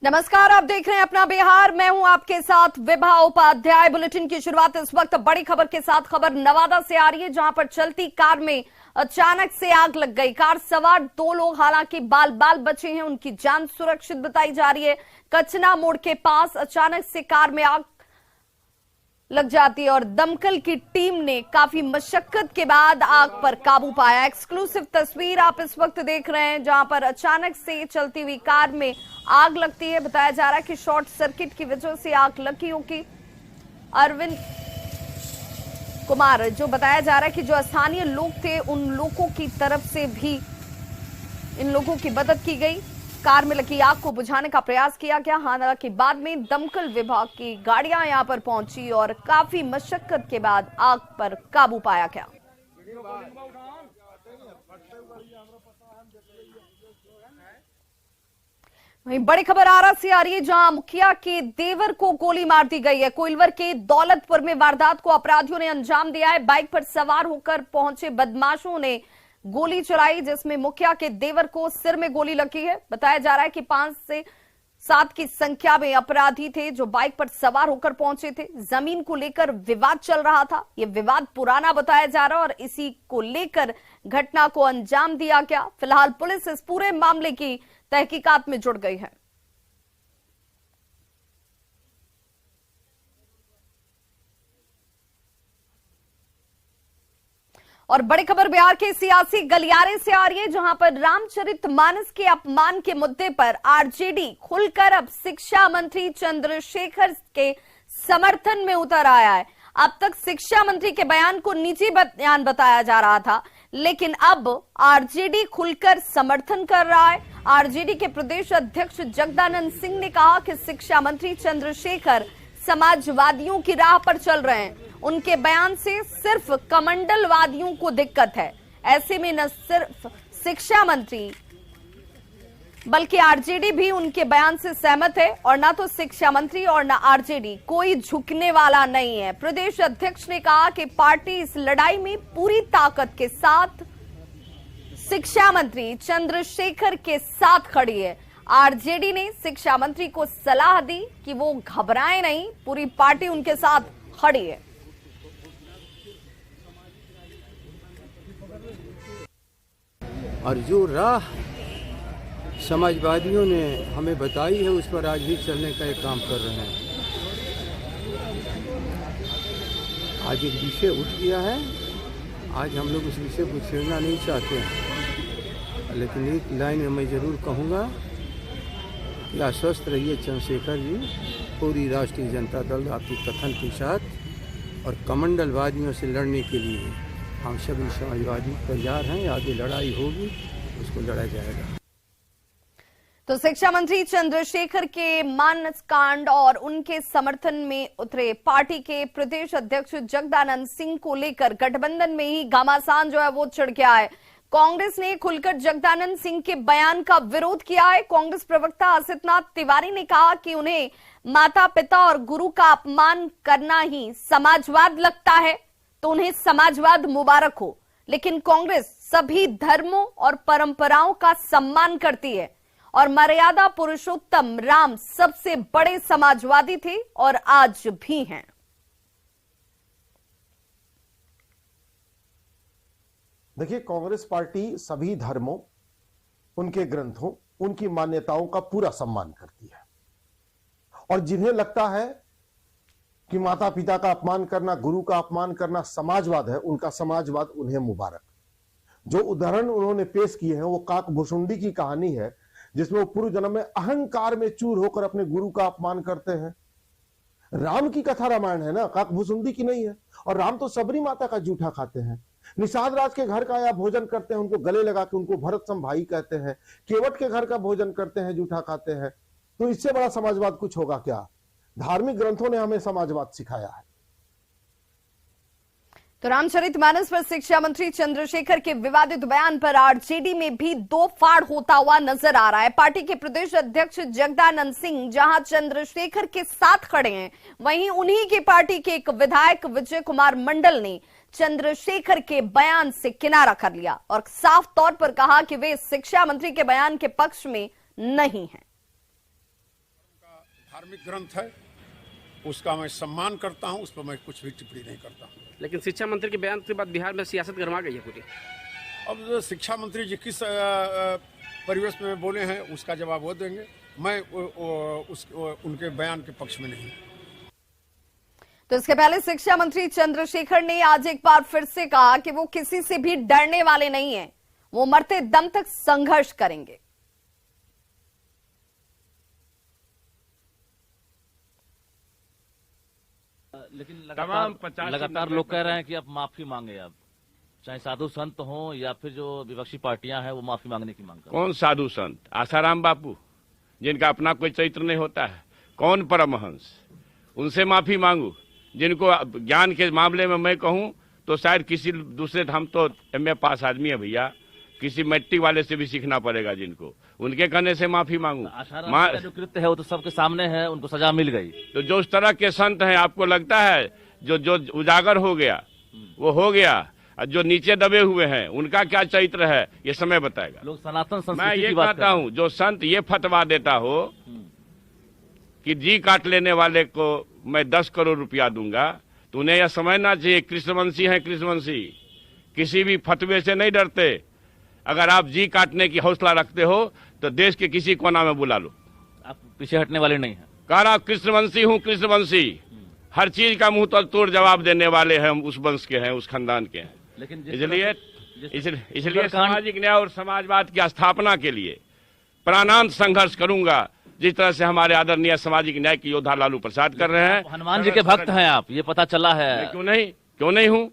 नमस्कार, आप देख रहे हैं अपना बिहार। मैं हूं आपके साथ विभा उपाध्याय। बुलेटिन की शुरुआत इस वक्त बड़ी खबर के साथ। खबर नवादा से आ रही है, जहां पर चलती कार में अचानक से आग लग गई। कार सवार 2 लोग हालांकि बाल बाल बचे हैं, उनकी जान सुरक्षित बताई जा रही है। कचना मोड़ के पास अचानक से कार में आग लग जाती है और दमकल की टीम ने काफी मशक्कत के बाद आग पर काबू पाया। एक्सक्लूसिव तस्वीर आप इस वक्त देख रहे हैं, जहां पर अचानक से चलती हुई कार में आग लगती है। बताया जा रहा है कि शॉर्ट सर्किट की वजह से आग लगी होगी। अरविंद कुमार, जो बताया जा रहा है कि जो स्थानीय लोग थे, उन लोगों की तरफ से भी इन लोगों की मदद की गई। कार में लगी आग को बुझाने का प्रयास किया गया। हालांकि बाद में दमकल विभाग की गाड़ियां यहां पर पहुंची और काफी मशक्कत के बाद आग पर काबू पाया गया। वहीं बड़ी खबर आरा से आ रही है, जहां मुखिया के देवर को गोली मार दी गई है। कोइलवर के दौलतपुर में वारदात को अपराधियों ने अंजाम दिया है। बाइक पर सवार होकर पहुंचे बदमाशों ने गोली चलाई, जिसमें मुखिया के देवर को सिर में गोली लगी है। बताया जा रहा है कि 5 से 7 की संख्या में अपराधी थे जो बाइक पर सवार होकर पहुंचे थे। जमीन को लेकर विवाद चल रहा था। यह विवाद पुराना बताया जा रहा है और इसी को लेकर घटना को अंजाम दिया गया। फिलहाल पुलिस इस पूरे मामले की तहकीकात में जुट गई है। और बड़ी खबर बिहार के सियासी गलियारे से आ रही है, जहां पर रामचरितमानस के अपमान के मुद्दे पर आरजेडी खुलकर अब शिक्षा मंत्री चंद्रशेखर के समर्थन में उतर आया है। अब तक शिक्षा मंत्री के बयान को निजी बयान बताया जा रहा था, लेकिन अब आरजेडी खुलकर समर्थन कर रहा है। आरजेडी के प्रदेश अध्यक्ष जगदानंद सिंह ने कहा कि शिक्षा मंत्री चंद्रशेखर समाजवादियों की राह पर चल रहे हैं। उनके बयान से सिर्फ कमंडलवादियों को दिक्कत है। ऐसे में न सिर्फ शिक्षा मंत्री बल्कि आरजेडी भी उनके बयान से सहमत है और ना तो शिक्षा मंत्री और ना आरजेडी कोई झुकने वाला नहीं है। प्रदेश अध्यक्ष ने कहा कि पार्टी इस लड़ाई में पूरी ताकत के साथ शिक्षा मंत्री चंद्रशेखर के साथ खड़ी है। आरजेडी ने शिक्षा मंत्री को सलाह दी कि वो घबराएं नहीं, पूरी पार्टी उनके साथ खड़ी है। और जो राह समाजवादियों ने हमें बताई है, उस पर आज भी चलने का एक काम कर रहे हैं। आज एक विषय उठ गया है। आज हम लोग उस विषय को छेड़ना नहीं चाहते हैं, लेकिन एक लाइन में मैं ज़रूर कहूँगा कि आश्वस्त रहिए चंद्रशेखर जी, पूरी राष्ट्रीय जनता दल आपके कथन के साथ और कमंडलवादियों से लड़ने के लिए हम सभी समाजवादी तैयार हैं। आगे लड़ाई होगी, उसको लड़ा जाएगा। तो शिक्षा मंत्री चंद्रशेखर के मानस कांड और उनके समर्थन में उतरे पार्टी के प्रदेश अध्यक्ष जगदानंद सिंह को लेकर गठबंधन में ही घमासान जो है वो छिड़ गया है। कांग्रेस ने खुलकर जगदानंद सिंह के बयान का विरोध किया है। कांग्रेस प्रवक्ता असितनाथ तिवारी ने कहा कि उन्हें माता पिता और गुरु का अपमान करना ही समाजवाद लगता है, तो उन्हें समाजवाद मुबारक हो। लेकिन कांग्रेस सभी धर्मों और परंपराओं का सम्मान करती है और मर्यादा पुरुषोत्तम राम सबसे बड़े समाजवादी थे और आज भी हैं। देखिए, कांग्रेस पार्टी सभी धर्मों, उनके ग्रंथों, उनकी मान्यताओं का पूरा सम्मान करती है और जिन्हें लगता है कि माता पिता का अपमान करना, गुरु का अपमान करना समाजवाद है, उनका समाजवाद उन्हें मुबारक। जो उदाहरण उन्होंने पेश किए हैं वो काकभुसुंडी की कहानी है, जिसमें वो पूर्व जन्म में अहंकार में चूर होकर अपने गुरु का अपमान करते हैं। राम की कथा रामायण है ना, काकभुसुंडी की नहीं है। और राम तो सबरी माता का जूठा खाते हैं, निषाद राज के घर का या भोजन करते हैं, उनको गले लगा के उनको भरत सम भाई कहते हैं, केवट के घर का भोजन करते हैं, जूठा खाते हैं। तो इससे बड़ा समाजवाद कुछ होगा क्या? धार्मिक ग्रंथों ने हमें समाजवाद सिखाया है। तो रामचरितमानस पर शिक्षा मंत्री चंद्रशेखर के विवादित बयान पर आरजेडी में भी दो फाड़ होता हुआ नजर आ रहा है। पार्टी के प्रदेश अध्यक्ष जगदानंद सिंह जहां चंद्रशेखर के साथ खड़े हैं, वहीं उन्हीं की पार्टी के एक विधायक विजय कुमार मंडल ने चंद्रशेखर के बयान से किनारा कर लिया और साफ तौर पर कहा कि वे शिक्षा मंत्री के बयान के पक्ष में नहीं हैं। धार्मिक ग्रंथ है, उसका मैं सम्मान करता हूं, उस पर मैं कुछ भी टिप्पणी नहीं करता हूं। लेकिन शिक्षा मंत्री के बयान के बाद बिहार में सियासत गरमा गई है पूरी। अब जो शिक्षा मंत्री जी किस परिवेश में बोले हैं उसका जवाब वो देंगे, मैं उनके बयान के पक्ष में नहीं। तो इसके पहले शिक्षा मंत्री चंद्रशेखर ने आज एक बार फिर से कहा कि वो किसी से भी डरने वाले नहीं हैं, वो मरते दम तक संघर्ष करेंगे। लेकिन लगातार लोग कह रहे हैं कि आप माफी मांगे, अब चाहे साधु संत हो या फिर जो विपक्षी पार्टियां हैं वो माफी मांगने की मांग कर। कौन साधु संत? आसाराम बापू, जिनका अपना कोई चरित्र नहीं होता है? कौन परमहंस? उनसे माफी मांगू? जिनको ज्ञान के मामले में मैं कहूं तो शायद किसी दूसरे, हम तो MA पास आदमी है भैया, किसी मैट्रिक वाले से भी सीखना पड़ेगा जिनको, उनके कहने से माफी मांगू? जो कृत्य है वो तो सबके सामने है, उनको सजा मिल गई। तो जो उस तरह के संत हैं, आपको लगता है जो उजागर हो गया वो हो गया, और जो नीचे दबे हुए हैं उनका क्या चरित्र है ये समय बताएगा। लोग सनातन संस्कृति मैं ये की बात कहता हूँ, जो संत ये फतवा देता हो कि जी काट लेने वाले को मैं 10 करोड़ रुपया दूंगा, तो उन्हें यह समझना चाहिए कृष्णवंशी हैं, कृष्णवंशी किसी भी फतवे से नहीं डरते। अगर आप जी काटने की हौसला रखते हो तो देश के किसी कोना में बुला लो, आप पीछे हटने वाले नहीं हैं। कह रहा कृष्णवंशी हूँ, कृष्णवंशी, हर चीज का मुंह तोड़ जवाब देने वाले हैं, उस वंश के हैं, उस खानदान के हैं। लेकिन इसलिए सामाजिक न्याय और समाजवाद की स्थापना के लिए प्राणांत संघर्ष करूंगा, जिस तरह से हमारे आदरणीय सामाजिक न्याय के योद्धा लालू प्रसाद कर रहे हैं। हनुमान जी के भक्त हैं आप, ये पता चला है। क्यों नहीं हूँ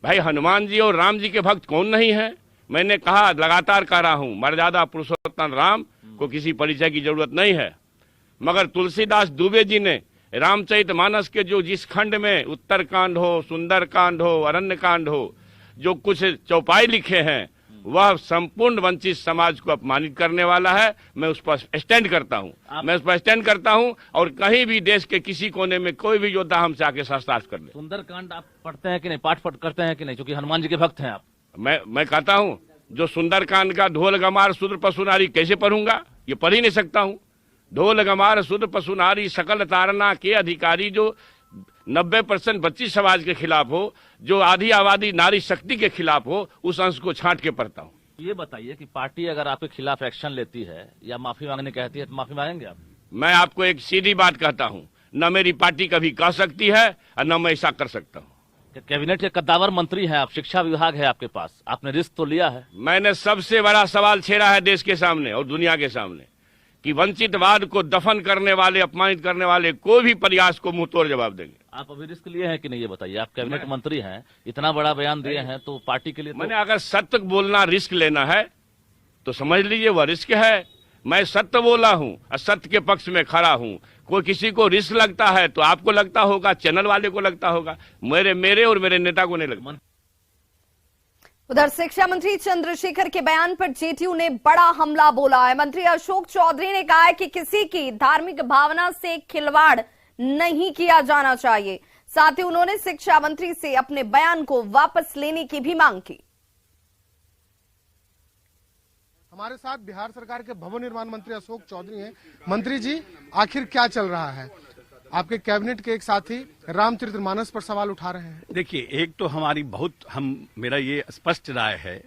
भाई? हनुमान जी और राम जी के भक्त कौन नहीं है? मैंने कहा, लगातार कह रहा हूँ, मर्यादा पुरुषोत्तम राम को किसी परिचय की जरूरत नहीं है। मगर तुलसीदास दुबे जी ने रामचरितमानस के जो जिस खंड में उत्तरकांड हो, सुंदरकांड हो, अरण्यकांड हो, जो कुछ चौपाई लिखे हैं, वह संपूर्ण वंचित समाज को अपमानित करने वाला है। मैं उस पर स्टैंड करता हूं, और कहीं भी देश के किसी कोने में कोई भी योद्धा हमसे आके शस्त्रास्त्र कर ले। सुंदरकांड आप पढ़ते हैं कि नहीं, पाठ करते हैं कि नहीं, क्योंकि हनुमान जी के भक्त हैं आप? मैं कहता हूं, जो सुंदरकांड का ढोल गमार शूद्र पशु नारी कैसे पढ़ूंगा? ये पढ़ ही नहीं सकता हूं। ढोल गमार शूद्र पशु नारी सकल तारना के अधिकारी, जो 90% बच्ची समाज के खिलाफ हो, जो आधी आबादी नारी शक्ति के खिलाफ हो, उस अंश को छांट के पढ़ता हूँ। ये बताइए कि पार्टी अगर आपके खिलाफ एक्शन लेती है या माफी मांगने कहती है तो माफी मांगेंगे आप? मैं आपको एक सीधी बात कहता हूँ, न मेरी पार्टी कभी कह सकती है और न मैं ऐसा कर सकता हूँ। कैबिनेट के कद्दावर मंत्री हैं आप, शिक्षा विभाग है आपके पास, आपने रिस्क तो लिया है। मैंने सबसे बड़ा सवाल छेड़ा है देश के सामने और दुनिया के सामने कि वंचितवाद को दफन करने वाले, अपमानित करने वाले कोई भी प्रयास को मुंह तोड़ जवाब देंगे। आप अभी रिस्क लिए हैं कि नहीं ये बताइए? आप कैबिनेट मंत्री हैं, इतना बड़ा बयान दिए हैं, तो पार्टी के लिए मैंने अगर सत्य बोलना रिस्क लेना है तो समझ लीजिए वह रिस्क है। मैं सत्य बोला हूं और सत्य के पक्ष में खड़ा हूं। कोई किसी को रिस्क लगता है तो आपको लगता होगा, चैनल वाले को लगता होगा, मेरे और मेरे नेता को नहीं लगता। उधर शिक्षा मंत्री चंद्रशेखर के बयान पर जेडीयू ने बड़ा हमला बोला है। मंत्री अशोक चौधरी ने कहा है कि किसी की धार्मिक भावना से खिलवाड़ नहीं किया जाना चाहिए। साथ ही उन्होंने शिक्षा मंत्री से अपने बयान को वापस लेने की भी मांग की। हमारे साथ बिहार सरकार के भवन निर्माण मंत्री अशोक चौधरी हैं। मंत्री जी, आखिर क्या चल रहा है? आपके कैबिनेट के एक साथी रामचरितमानस पर सवाल उठा रहे हैं। देखिए, एक तो हमारी मेरा ये स्पष्ट राय है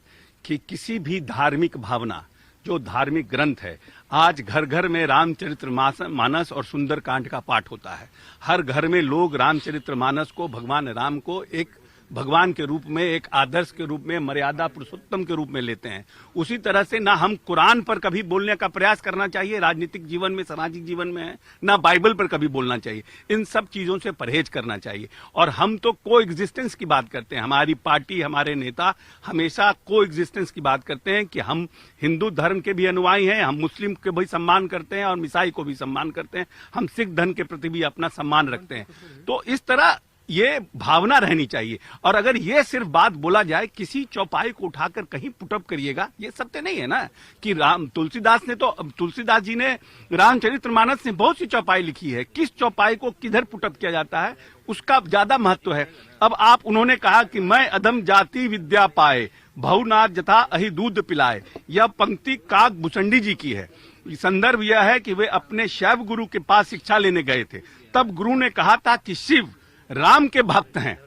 कि किसी भी धार्मिक भावना, जो धार्मिक ग्रंथ है, आज घर घर में रामचरितमानस और सुंदरकांड का पाठ होता है। हर घर में लोग रामचरितमानस को, भगवान राम को एक भगवान के रूप में, एक आदर्श के रूप में, मर्यादा पुरुषोत्तम के रूप में लेते हैं। उसी तरह से ना हम कुरान पर कभी बोलने का प्रयास करना चाहिए राजनीतिक जीवन में, सामाजिक जीवन में है, ना बाइबल पर कभी बोलना चाहिए। इन सब चीजों से परहेज करना चाहिए। और हम तो को एग्जिस्टेंस की बात करते हैं, हमारी पार्टी, हमारे नेता हमेशा को एग्जिस्टेंस की बात करते हैं कि हम हिंदू धर्म के भी अनुयायी हैं, हम मुस्लिम के भी सम्मान करते हैं और ईसाई को भी सम्मान करते हैं, हम सिख धर्म के प्रति भी अपना सम्मान रखते हैं। तो इस तरह ये भावना रहनी चाहिए। और अगर ये सिर्फ बात बोला जाए, किसी चौपाई को उठाकर कहीं पुटअप करिएगा, ये सत्य नहीं है ना कि तुलसीदास जी ने रामचरितमानस में बहुत सी चौपाई लिखी है। किस चौपाई को किधर पुटअप किया जाता है उसका ज्यादा महत्व है। अब उन्होंने कहा कि मैं अधम जाति विद्या पाए, भवनाथ जथा अहि दूध पिलाए, यह पंक्ति काग भुचंडी जी की है। संदर्भ यह है कि वे अपने शैव गुरु के पास शिक्षा लेने गए थे। तब गुरु ने कहा था कि शिव राम के भक्त हैं।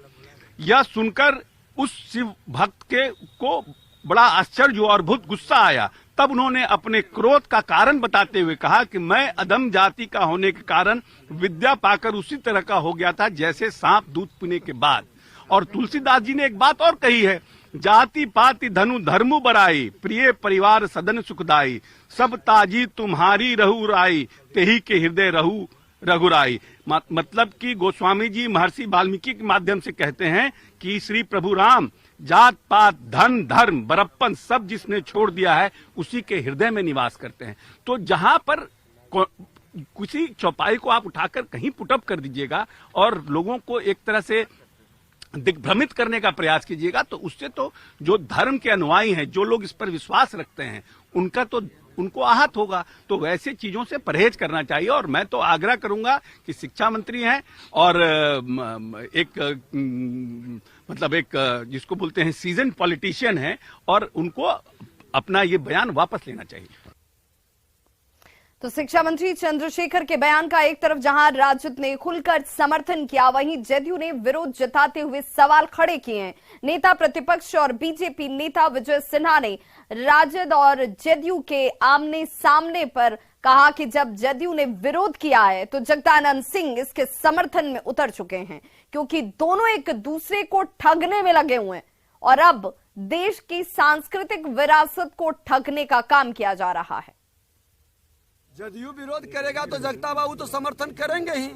यह सुनकर उस शिव भक्त को बड़ा आश्चर्य और बहुत गुस्सा आया। तब उन्होंने अपने क्रोध का कारण बताते हुए कहा कि मैं अधम जाति का होने के कारण विद्या पाकर उसी तरह का हो गया था जैसे सांप दूध पीने के बाद। और तुलसीदास जी ने एक बात और कही है, जाति पाति धनु धर्मु बराई, प्रिय परिवार सदन सुखदाई, सब ताजी तुम्हारी रहु राई, तेही के हृदय रहु रघुराई। मतलब कि गोस्वामी जी महर्षि वाल्मीकि के माध्यम से कहते हैं कि श्री प्रभु राम जात पात धन धर्म बरप्पन सब जिसने छोड़ दिया है उसी के हृदय में निवास करते हैं। तो जहां पर किसी चौपाई को आप उठाकर कहीं पुटअप कर दीजिएगा और लोगों को एक तरह से दिग्भ्रमित करने का प्रयास कीजिएगा तो उससे तो जो धर्म के अनुयायी हैं, जो लोग इस पर विश्वास रखते हैं, उनको आहत होगा। तो वैसे चीजों से परहेज करना चाहिए। और मैं तो आग्रह करूंगा कि शिक्षा मंत्री हैं और एक जिसको बोलते हैं सीजन पॉलिटिशियन हैं और उनको अपना ये बयान वापस लेना चाहिए। तो शिक्षा मंत्री चंद्रशेखर के बयान का एक तरफ जहां राजद ने खुलकर समर्थन किया, वहीं जदयू ने विरोध जताते हुए सवाल खड़े किए हैं। नेता प्रतिपक्ष और बीजेपी नेता विजय सिन्हा ने राजद और जदयू के आमने सामने पर कहा कि जब जदयू ने विरोध किया है तो जगदानंद सिंह इसके समर्थन में उतर चुके हैं, क्योंकि दोनों एक दूसरे को ठगने में लगे हुए हैं और अब देश की सांस्कृतिक विरासत को ठगने का काम किया जा रहा है। जदयू विरोध करेगा तो जगता बाबू तो समर्थन करेंगे ही।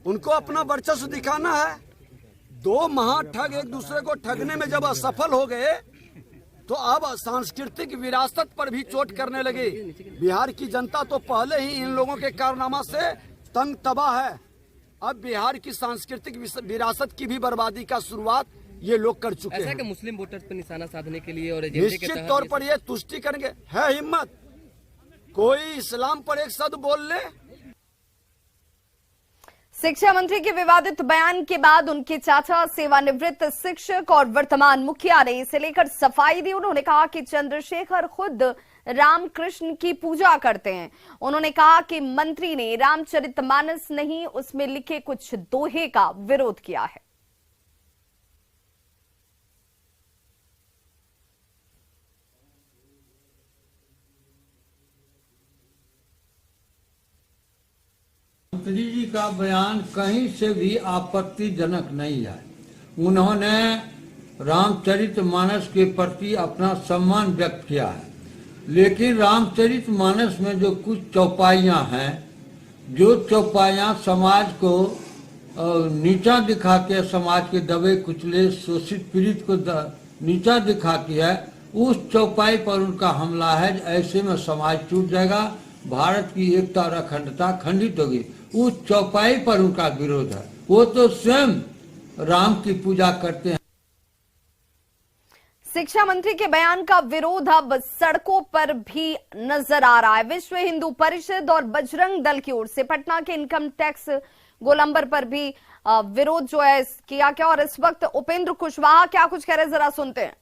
उनको अपना वर्चस्व दिखाना है। दो महाठग एक दूसरे को ठगने में जब असफल हो गए तो अब सांस्कृतिक विरासत पर भी चोट करने लगे। बिहार की जनता तो पहले ही इन लोगों के कारनामा से तंग तबाह है। अब बिहार की सांस्कृतिक विरासत की भी बर्बादी का शुरुआत ये लोग कर चुके हैं। कि मुस्लिम वोटर्स पर निशाना साधने के लिए और निश्चित तौर पर ये तुष्टि करेंगे। है हिम्मत कोई इस्लाम पर एक शब्द बोल ले। शिक्षा मंत्री के विवादित बयान के बाद उनके चाचा सेवानिवृत्त शिक्षक और वर्तमान मुखिया ने इसे लेकर सफाई दी। उन्होंने कहा कि चंद्रशेखर खुद रामकृष्ण की पूजा करते हैं। उन्होंने कहा कि मंत्री ने रामचरितमानस नहीं, उसमें लिखे कुछ दोहे का विरोध किया है। मंत्री जी का बयान कहीं से भी आपत्तिजनक नहीं है। उन्होंने रामचरितमानस के प्रति अपना सम्मान व्यक्त किया है, लेकिन रामचरितमानस में जो कुछ चौपाइयां हैं, जो चौपाइयां समाज को नीचा दिखा के, समाज के दबे कुचले शोषित पीड़ित को नीचा दिखाती है, उस चौपाई पर उनका हमला है। ऐसे में समाज टूट जाएगा, भारत की एकता और अखंडता खंडित होगी। उस चौपाई पर उनका विरोध है। वो तो स्वयं राम की पूजा करते हैं। शिक्षा मंत्री के बयान का विरोध अब सड़कों पर भी नजर आ रहा है। विश्व हिंदू परिषद और बजरंग दल की ओर से पटना के इनकम टैक्स गोलंबर पर भी विरोध जो है किया गया और इस वक्त उपेंद्र कुशवाहा क्या कुछ कह रहे हैं, जरा सुनते हैं।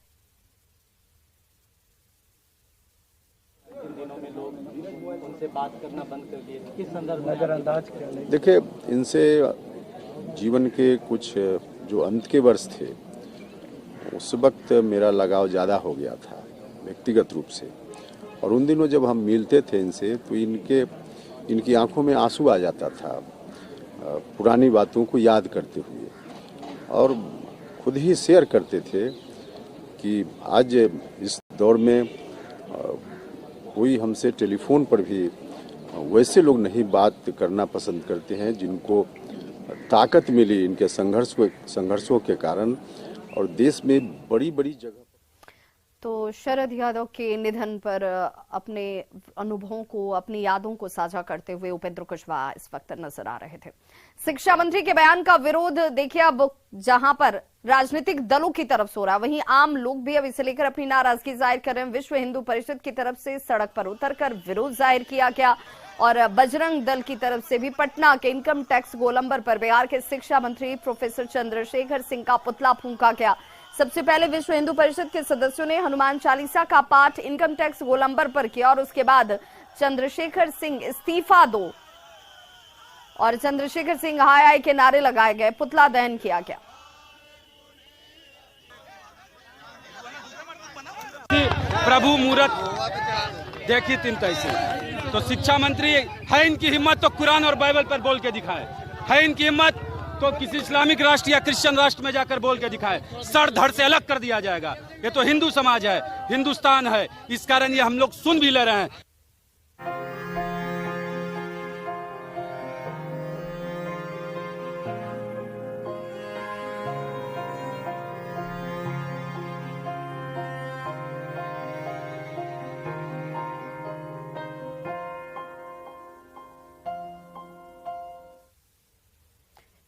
बात करना बंद कर दिए, किस संदर्भ में नजरअंदाज किया? देखिए, इनसे जीवन के कुछ जो अंत के वर्ष थे उस वक्त मेरा लगाव ज़्यादा हो गया था व्यक्तिगत रूप से, और उन दिनों जब हम मिलते थे इनसे तो इनकी आंखों में आंसू आ जाता था पुरानी बातों को याद करते हुए, और खुद ही शेयर करते थे कि आज इस दौर में कोई हमसे टेलीफोन पर भी वैसे लोग नहीं बात करना पसंद करते हैं जिनको ताकत मिली इनके संघर्षों के कारण और देश में बड़ी बड़ी जगह। तो शरद यादव के निधन पर अपने अनुभवों को, अपनी यादों को साझा करते हुए उपेंद्र कुशवाहा इस वक्त नजर आ रहे थे। शिक्षा मंत्री के बयान का विरोध देखिए अब जहां पर राजनीतिक दलों की तरफ से हो रहा है, वहीं आम लोग भी अब इसे लेकर अपनी नाराजगी जाहिर कर रहे हैं। विश्व हिंदू परिषद की तरफ से सड़क पर उतरकर विरोध जाहिर किया गया और बजरंग दल की तरफ से भी पटना के इनकम टैक्स गोलंबर पर बिहार के शिक्षा मंत्री प्रोफेसर चंद्रशेखर सिंह का पुतला फूंका गया। सबसे पहले विश्व हिंदू परिषद के सदस्यों ने हनुमान चालीसा का पाठ इनकम टैक्स गोलंबर पर किया और उसके बाद चंद्रशेखर सिंह इस्तीफा दो और चंद्रशेखर सिंह हाय हाय के नारे लगाए गए, पुतला दहन किया गया। प्रभु मूरत देखी तीन तैसे तो शिक्षा मंत्री है, इनकी हिम्मत तो कुरान और बाइबल पर बोल के दिखाए, है इनकी हिम्मत तो किसी इस्लामिक राष्ट्र या क्रिश्चियन राष्ट्र में जाकर बोल के दिखाए, सर धड़ से अलग कर दिया जाएगा। ये तो हिंदू समाज है, हिंदुस्तान है, इस कारण ये हम लोग सुन भी ले रहे हैं।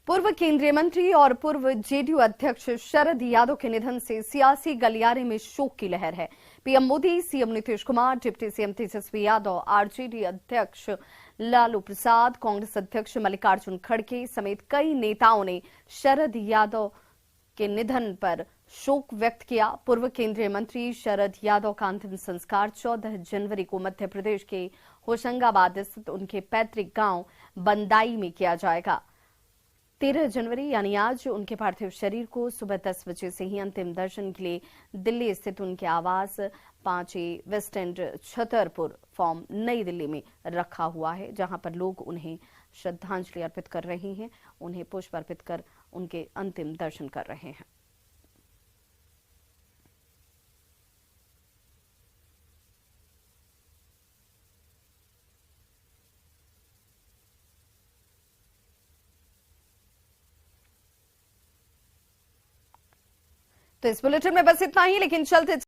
पूर्व केंद्रीय मंत्री और पूर्व जेडीयू अध्यक्ष शरद यादव के निधन से सियासी गलियारे में शोक की लहर है। PM Modi, CM Nitish Kumar, deputy CM Tejashwi Yadav, RJD अध्यक्ष लालू प्रसाद, कांग्रेस अध्यक्ष मल्लिकार्जुन खड़गे समेत कई नेताओं ने शरद यादव के निधन पर शोक व्यक्त किया। पूर्व केंद्रीय मंत्री शरद यादव का अंतिम संस्कार 14 जनवरी को मध्य प्रदेश के होशंगाबाद स्थित उनके पैतृक गांव बंदाई में किया जाएगा। 13 जनवरी यानी आज उनके पार्थिव शरीर को सुबह 10 बजे से ही अंतिम दर्शन के लिए दिल्ली स्थित उनके आवास 5A waste and Chhatarpur form नई दिल्ली में रखा हुआ है, जहां पर लोग उन्हें श्रद्धांजलि अर्पित कर रहे हैं, उन्हें पुष्प अर्पित कर उनके अंतिम दर्शन कर रहे हैं। तो इस बुलेटिन में बस इतना ही, लेकिन चलते